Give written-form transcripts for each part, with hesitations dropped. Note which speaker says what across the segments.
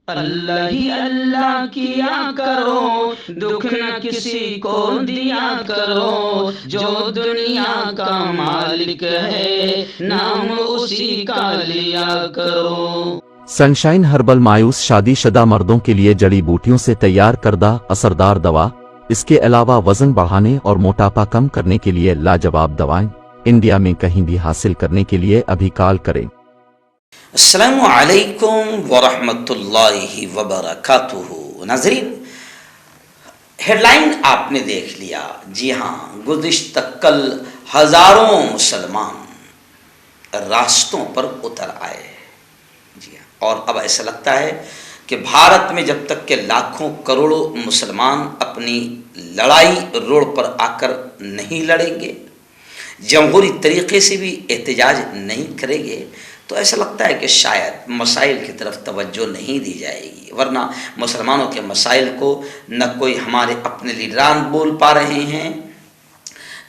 Speaker 1: اللہ ہی اللہ کیا کرو، دکھ نہ کسی کو دیا کرو، جو دنیا کا مالک ہے نام اسی کا لیا کرو۔
Speaker 2: سنشائن ہربل مایوس شادی شدہ مردوں کے لیے جڑی بوٹیوں سے تیار کردہ اثردار دوا، اس کے علاوہ وزن بڑھانے اور موٹاپا کم کرنے کے لیے لاجواب دوائیں انڈیا میں کہیں بھی حاصل کرنے کے لیے ابھی کال کریں۔
Speaker 3: السلام علیکم ورحمۃ اللہ وبرکاتہ۔ ناظرین، ہیڈ لائن آپ نے دیکھ لیا۔ جی ہاں، گزشتہ کل ہزاروں مسلمان راستوں پر اتر آئے۔ جی ہاں، اور اب ایسا لگتا ہے کہ بھارت میں جب تک کہ لاکھوں کروڑوں مسلمان اپنی لڑائی روڈ پر آ کر نہیں لڑیں گے، جمہوری طریقے سے بھی احتجاج نہیں کریں گے، تو ایسا لگتا ہے کہ شاید مسائل کی طرف توجہ نہیں دی جائے گی۔ ورنہ مسلمانوں کے مسائل کو نہ کوئی ہمارے اپنے لیڈران بول پا رہے ہیں،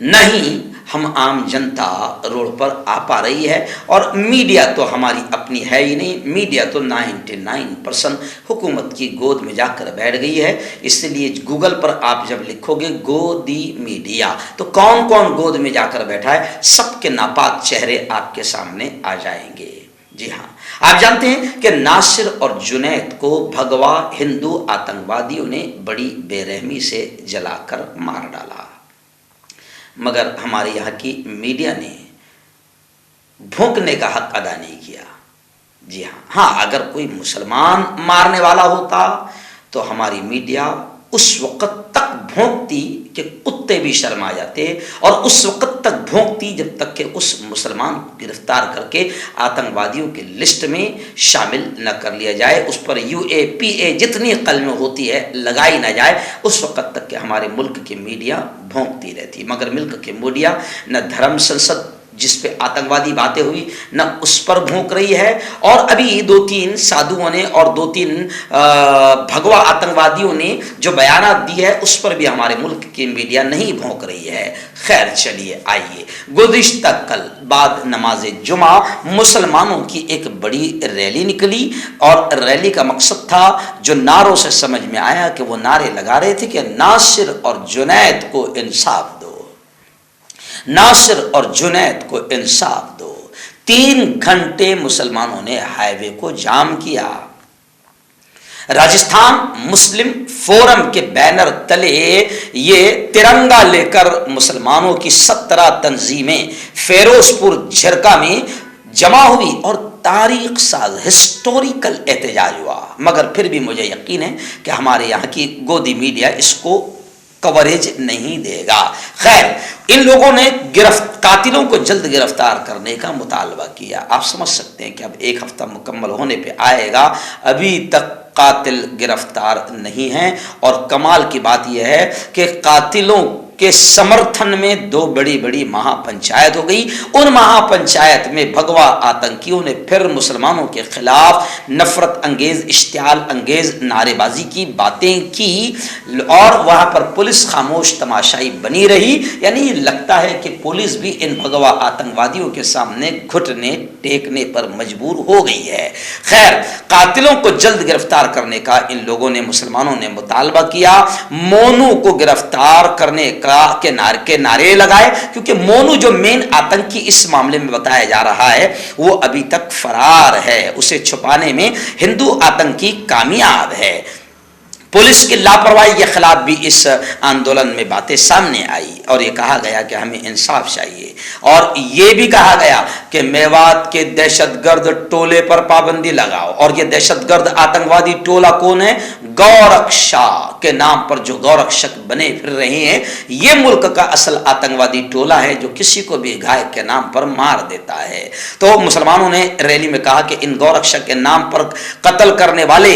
Speaker 3: نہ ہی ہم عام جنتا روڈ پر آ پا رہی ہے، اور میڈیا تو ہماری اپنی ہے ہی نہیں۔ میڈیا تو 99% حکومت کی گود میں جا کر بیٹھ گئی ہے۔ اس لیے گوگل پر آپ جب لکھو گے گودی میڈیا، تو کون کون گود میں جا کر بیٹھا ہے سب کے ناپاک چہرے آپ کے سامنے آ جائیں گے۔ جی ہاں، آپ جانتے ہیں کہ ناصر اور جنید کو بھگوا ہندو آتنکوادیوں نے بڑی بے رحمی سے جلا کر مار ڈالا، مگر ہمارے یہاں کی میڈیا نے بھونکنے کا حق ادا نہیں کیا۔ جی ہاں، اگر کوئی مسلمان مارنے والا ہوتا تو ہماری میڈیا اس وقت تک بھونکتی کہ کتے بھی شرما جاتے، اور اس وقت تک بھونکتی جب تک کہ اس مسلمان کو گرفتار کر کے آتنکوادیوں کی لسٹ میں شامل نہ کر لیا جائے، اس پر UAPA جتنی کلمہ ہوتی ہے لگائی نہ جائے، اس وقت تک کہ ہمارے ملک کی میڈیا بھونکتی رہتی۔ مگر ملک کی میڈیا نہ دھرم سنسد جس پہ آتنکوادی باتیں ہوئی نہ اس پر بھونک رہی ہے، اور ابھی 2-3 سادھوؤں نے اور 2-3 بھگوا آتنکوادیوں نے جو بیانات دی ہے اس پر بھی ہمارے ملک کی میڈیا نہیں بھونک رہی ہے۔ خیر چلیے، آئیے، گزشتہ کل بعد نماز جمعہ مسلمانوں کی ایک بڑی ریلی نکلی، اور ریلی کا مقصد تھا، جو نعروں سے سمجھ میں آیا کہ وہ نعرے لگا رہے تھے کہ ناصر اور جنید کو انصاف دو، ناصر اور جنید کو انصاف دو۔ 3 گھنٹے مسلمانوں نے ہائی وے کو جام کیا۔ راجستھان مسلم فورم کے بینر تلے یہ ترنگا لے کر مسلمانوں کی 17 تنظیمیں فیروز پور جھرکا میں جمع ہوئی، اور تاریخ ساز ہسٹوریکل احتجاج ہوا، مگر پھر بھی مجھے یقین ہے کہ ہمارے یہاں کی گودی میڈیا اس کو کوریج نہیں دے گا۔ خیر، ان لوگوں نے قاتلوں کو جلد گرفتار کرنے کا مطالبہ کیا۔ آپ سمجھ سکتے ہیں کہ اب 1 ہفتہ مکمل ہونے پہ آئے گا، ابھی تک قاتل گرفتار نہیں ہیں، اور کمال کی بات یہ ہے کہ قاتلوں کے سمرتھن میں 2 بڑی مہا پنچایت ہو گئی۔ ان مہا پنچایت میں بھگوا آتنکیوں نے پھر مسلمانوں کے خلاف نفرت انگیز، اشتعال انگیز نعرے بازی کی باتیں کی، اور وہاں پر پولیس خاموش تماشائی بنی رہی۔ یعنی لگتا ہے کہ پولیس بھی ان بھگوا آتنکوادیوں کے سامنے گھٹنے ٹیکنے پر مجبور ہو گئی ہے۔ خیر، قاتلوں کو جلد گرفتار کرنے کا ان لوگوں نے، مسلمانوں نے مطالبہ کیا۔ مونو کو گرفتار کرنے کے نعرے لگائے، کیونکہ مونو جو مین آتنکی اس معاملے میں بتایا جا رہا ہے وہ ابھی تک فرار ہے، اسے چھپانے میں ہندو آتنکی کامیاب ہے۔ پولیس کی لاپرواہی کے خلاف بھی اس آندولن میں باتیں سامنے آئی، اور یہ کہا گیا کہ ہمیں انصاف چاہیے، اور یہ بھی کہا گیا کہ میوات کے دہشت گرد ٹولے پر پابندی لگاؤ۔ اور یہ دہشت گرد آتنکوادی ٹولہ کون ہے؟ گورکشا کے نام پر جو گورکشک بنے پھر رہے ہیں، یہ ملک کا اصل آتنکوادی ٹولہ ہے جو کسی کو بھی گائے کے نام پر مار دیتا ہے۔ تو مسلمانوں نے ریلی میں کہا کہ ان گورکشک کے نام پر قتل کرنے والے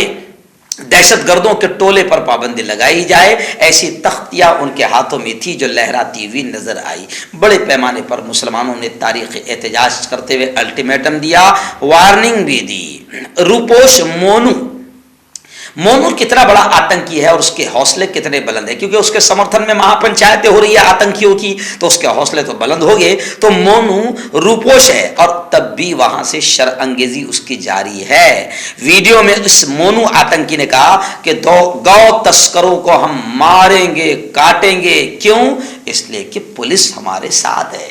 Speaker 3: دہشت گردوں کے ٹولے پر پابندی لگائی جائے۔ ایسی تختیاں ان کے ہاتھوں میں تھی جو لہراتی ہوئی نظر آئی۔ بڑے پیمانے پر مسلمانوں نے تاریخ احتجاج کرتے ہوئے الٹیمیٹم دیا، وارننگ بھی دی۔ روپوش मोनू कितना बड़ा आतंकी है और उसके हौसले कितने बुलंद है, क्योंकि उसके समर्थन में महापंचायतें हो रही है आतंकियों की, तो उसके हौसले तो बुलंद हो गए। तो मोनू रूपोश है और तब भी वहां से शरअंगेजी उसकी जारी है। वीडियो में इस मोनू आतंकी ने कहा कि गौ तस्करों को हम मारेंगे काटेंगे, क्यों? इसलिए कि पुलिस हमारे साथ है।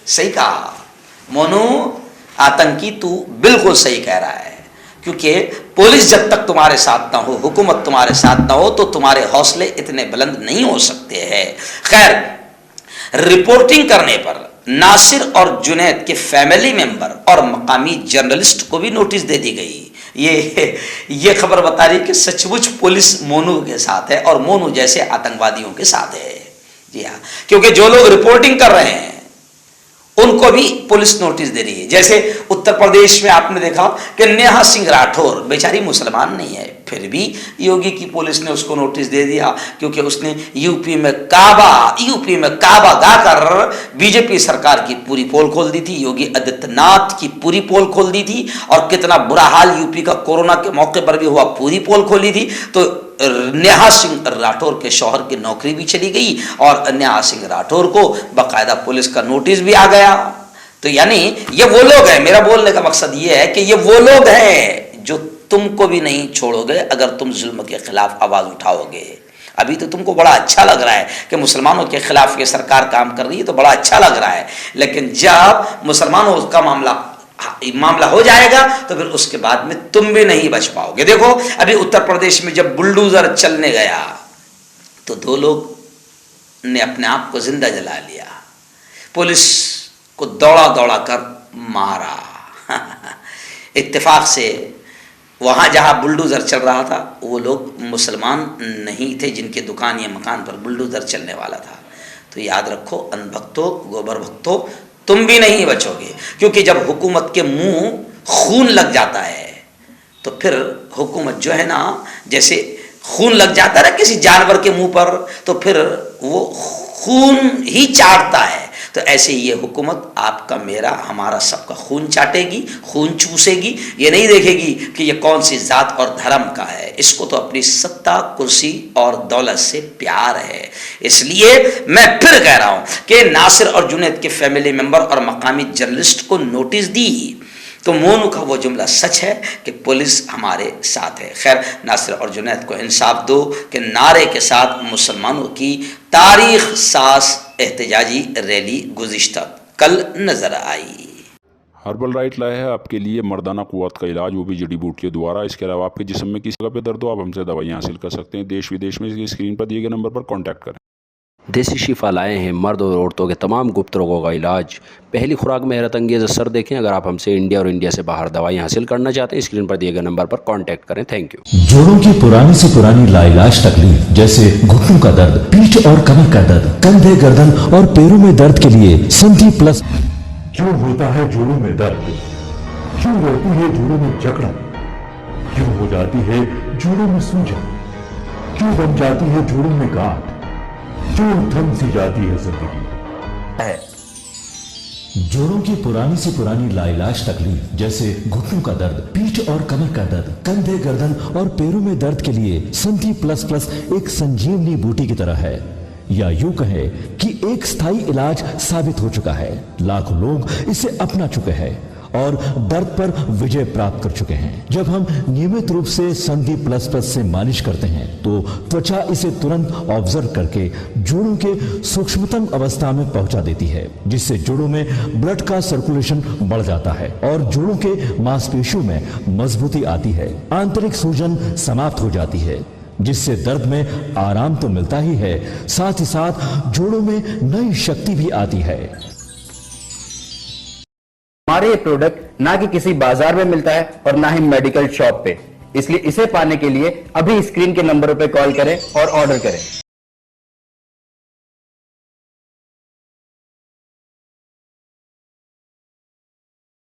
Speaker 3: सही कहा मोनू आतंकी, तू बिल्कुल सही कह रहा है, क्योंकि पुलिस जब तक तुम्हारे साथ ना हो, हुकूमत तुम्हारे साथ ना हो, तो तुम्हारे हौसले इतने बुलंद नहीं हो सकते हैं। खैर, रिपोर्टिंग करने पर नासिर और जुनैद के फैमिली मेंबर और मकामी जर्नलिस्ट को भी नोटिस दे दी गई। ये खबर बता रही कि सचमुच पुलिस मोनू के साथ है और मोनू जैसे आतंकवादियों के साथ है। जी हाँ, क्योंकि जो लोग रिपोर्टिंग कर रहे हैं उनको भी पुलिस नोटिस दे रही है। जैसे उत्तर प्रदेश में आपने देखा कि नेहा सिंह राठौर बेचारी मुसलमान नहीं है, फिर भी योगी की पुलिस ने उसको नोटिस दे दिया, क्योंकि उसने यूपी में काबा गाकर बीजेपी सरकार की पूरी पोल खोल दी थी, योगी आदित्यनाथ की पूरी पोल खोल दी थी, और कितना बुरा हाल यूपी का कोरोना के मौके पर भी हुआ, पूरी पोल खोली थी। तो नेहा सिंह राठौर के शौहर की नौकरी भी चली गई और नेहा सिंह राठौर को बाकायदा पुलिस का नोटिस भी आ गया। तो यानी ये वो लोग हैं, मेरा बोलने का मकसद ये है कि ये वो लोग हैं जो तुमको भी नहीं छोड़ोगे अगर तुम जुल्म के खिलाफ आवाज उठाओगे। अभी तो तुमको बड़ा अच्छा लग रहा है कि मुसलमानों के खिलाफ ये सरकार काम कर रही है, तो बड़ा अच्छा लग रहा है, लेकिन जब मुसलमानों का मामला हो जाएगा तो फिर उसके बाद में तुम भी नहीं बच पाओगे। देखो अभी उत्तर प्रदेश में जब बुलडोजर चलने गया तो 2 लोग ने अपने आप को जिंदा जला लिया, पुलिस को दौड़ा कर मारा। इत्तेफाक से वहां जहां बुलडोजर चल रहा था वो लोग मुसलमान नहीं थे जिनके दुकान या मकान पर बुलडोजर चलने वाला था। तो याद रखो अनभक्तों, गोबर भक्तों, तुम भी नहीं बचोगे, क्योंकि जब हुकूमत के मुंह खून लग जाता है तो फिर हुकूमत जो है ना, जैसे खून लग जाता है ना किसी जानवर के मुंह पर, तो फिर वो खून ही चाटता है। तो ऐसे ही ये हुकूमत आपका, मेरा, हमारा सबका खून चाटेगी, खून चूसेगी। ये नहीं देखेगी कि ये कौन सी जात और धर्म का है, इसको तो अपनी सत्ता, कुर्सी और दौलत से प्यार है। इसलिए मैं फिर कह रहा हूं कि नासिर और जुनैद के फैमिली मेंबर और मकामी जर्नलिस्ट को नोटिस दी तो मोनू का वो जुमला सच है कि पुलिस हमारे साथ है। खैर, नासिर और जुनैद को इंसाफ दो कि नारे के साथ मुसलमानों की तारीख साज एहतजाजी रैली गुज़िश्ता कल नजर आई।
Speaker 4: हर्बल राइट लाया है आपके लिए मर्दाना कुव्वत का इलाज, वो भी जड़ी बूटियों द्वारा। इसके अलावा आपके जिस्म में किसी जगह पे दर्द हो, आप हमसे दवाइयाँ हासिल कर सकते हैं। देश विदेश में इसकी स्क्रीन पर दिए गए नंबर पर कॉन्टैक्ट करें।
Speaker 5: देसी शिफा लाए हैं मर्द और औरतों के तमाम गुप्त रोगों का इलाज। पहली खुराक में हैरत अंगेज़ असर देखें। अगर आप हमसे इंडिया और इंडिया से बाहर दवाइयाँ हासिल करना चाहते हैं, स्क्रीन पर दिए गए नंबर पर कांटेक्ट करें। Thank you.
Speaker 6: जोड़ों की पुरानी से पुरानी लाइलाज तकलीफ जैसे घुटनों का दर्द, पीठ और कमर का दर्द, कंधे, गर्दन और पैरों में दर्द के लिए संधि प्लस।
Speaker 7: क्यों होता है जोड़ों में दर्द? क्यों रहती है जोड़ों में जकड़न? क्यों हो जाती है जोड़ों में सूजन? क्यों बन जाती है जोड़ों में गांठ? क्यों थम सी जाती है जिंदगी?
Speaker 6: जोड़ों की पुरानी से पुरानी लाइलाज तकलीफ जैसे घुटनों का दर्द, पीठ और कमर का दर्द, कंधे, गर्दन और पैरों में दर्द के लिए संधि प्लस प्लस एक संजीवनी बूटी की तरह है, या यूं कहे कि एक स्थायी इलाज साबित हो चुका है। लाखों लोग इसे अपना चुके हैं और दर्द पर विजय प्राप्त कर चुके हैं। जब हम नियमित रूप से संधि प्लस प्लस से मालिश करते हैं तो त्वचा इसे तुरंत ऑब्जर्व करके जोड़ों के सूक्ष्मतम अवस्था में पहुंचा देती है, जिससे जोड़ों में ब्लड का सर्कुलेशन बढ़ जाता है और जोड़ों के मांसपेशियों में मजबूती आती है। आंतरिक सूजन समाप्त हो जाती है, जिससे दर्द में आराम तो मिलता ही है, साथ ही साथ जोड़ों में नई शक्ति भी आती है।
Speaker 8: हमारे ये प्रोडक्ट ना कि किसी बाजार में मिलता है और ना ही मेडिकल शॉप पे, इसलिए इसे पाने के लिए अभी स्क्रीन के नंबरों पे कॉल करें और ऑर्डर करें।